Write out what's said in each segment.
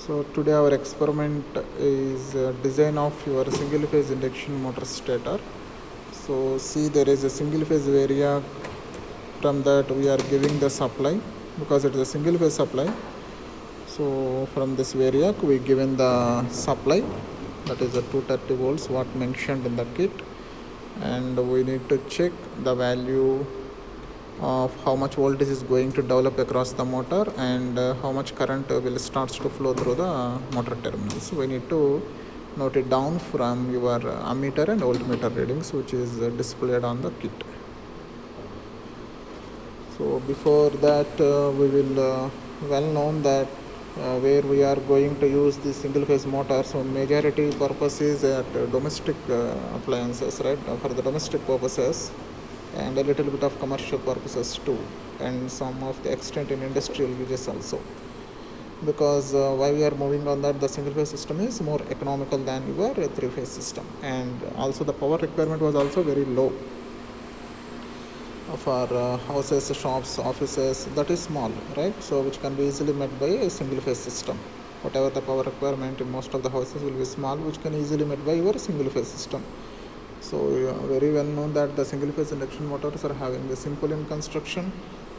So today our experiment is design of your single phase induction motor stator. So see, there is a single phase variac. From that we are giving the supply because it is a single phase supply. So from this variac we given the supply, that is a 230 volts what mentioned in the kit, and we need to check the value of how much voltage is going to develop across the motor and how much current will starts to flow through the motor terminals. We need to note it down from your ammeter and voltmeter readings, which is displayed on the kit. So before that we will well known that where we are going to use the single phase motor. So majority purpose is at domestic appliances, right, for the domestic purposes, and a little bit of commercial purposes too, and some of the extent in industrial uses also, because why we are moving on that, the single phase system is more economical than your three phase system, and also the power requirement was also very low for houses, shops, offices. That is small, right? So which can be easily met by a single phase system. Whatever the power requirement in most of the houses will be small, which can easily met by your single phase system. So very well known that the single phase induction motors are having the simple in construction,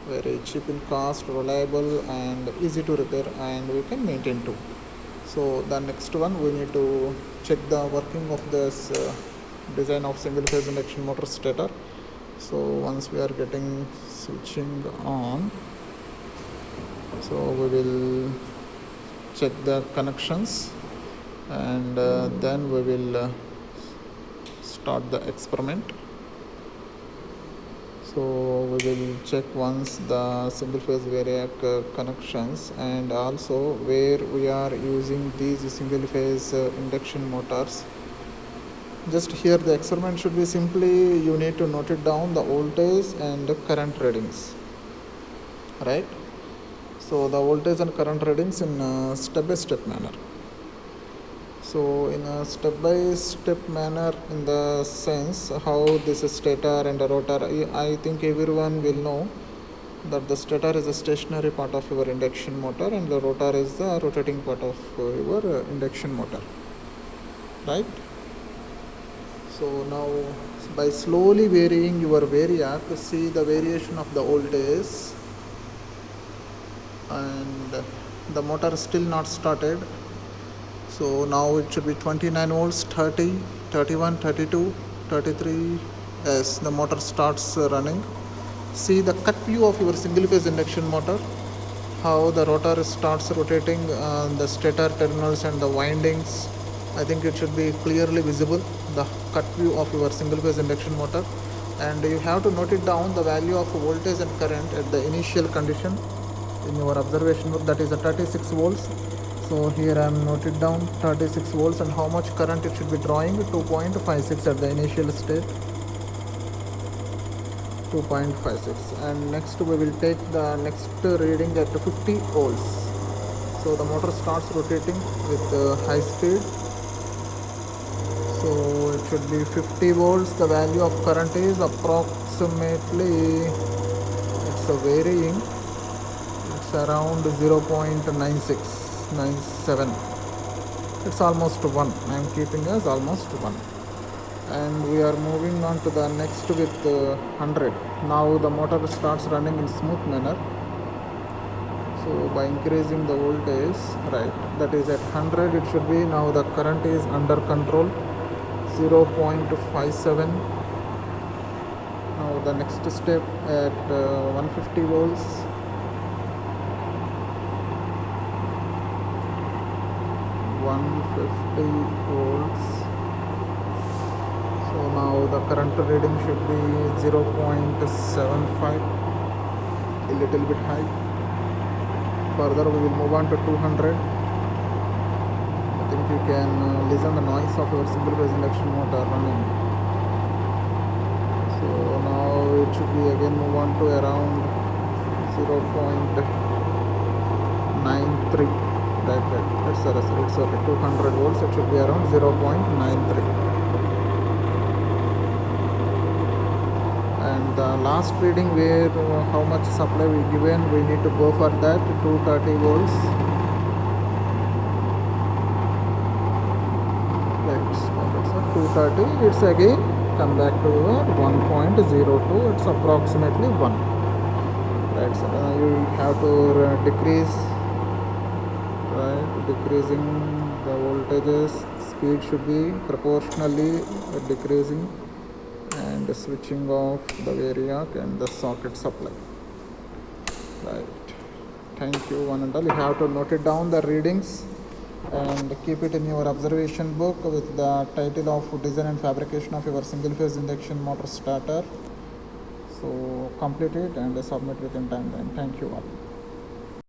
very cheap in cost, reliable and easy to repair, and we can maintain too. So the next one, we need to check the working of this design of single phase induction motor stator. So once we are getting switching on, so we will check the connections, and then we will start the experiment. So we will check once the single phase variac connections, and also where we are using these single phase induction motors. Just here the experiment should be simply, you need to note it down the voltage and the current readings, right? So the voltage and current readings in a step-by-step manner. So in a step-by-step manner, in the sense how this stator and the rotor, I think everyone will know that the stator is a stationary part of your induction motor and the rotor is the rotating part of your induction motor, right? So now by slowly varying your variac, see the variation of the voltage, and the motor is still not started. So now it should be 29 volts, 30, 31, 32, 33. Yes, the motor starts running. See the cut view of your single phase induction motor, how the rotor starts rotating the stator terminals and the windings. I think it should be clearly visible, the cut view of your single phase induction motor, and you have to note it down the value of voltage and current at the initial condition in your observation book, that is a 36 volts. So here I am noted down 36 volts, and how much current it should be drawing, 2.56 at the initial state, 2.56. And next we will take the next reading at 50 volts. So the motor starts rotating with high speed. So it should be 50 volts. The value of current is approximately, it's varying, it's around 0.9697. It's almost 1. I am keeping as almost 1. And we are moving on to the next with 100. Now the motor starts running in smooth manner. So by increasing the voltage, right, that is at 100, it should be, now the current is under control, 0.57. Now the next step at 150 volts, 150 volts. So now the current reading should be 0.75, a little bit high. Further we will move on to 200. I think you can listen the noise of your single phase induction motor running. So now it should be again move on to around 0.93. Right. It's okay. 200 volts. It should be around 0.93. And the last reading where how much supply we given, we need to go for that 230 volts. 230, it's again come back to 1.02. It's approximately 1. Right, so you have to decrease, right? Decreasing the voltages, speed should be proportionally decreasing, and switching off the variac and the socket supply. Right, thank you one and all. You have to note it down the readings and keep it in your observation book with the title of design and fabrication of your single phase induction motor starter. So complete it and submit within timeline. Thank you all.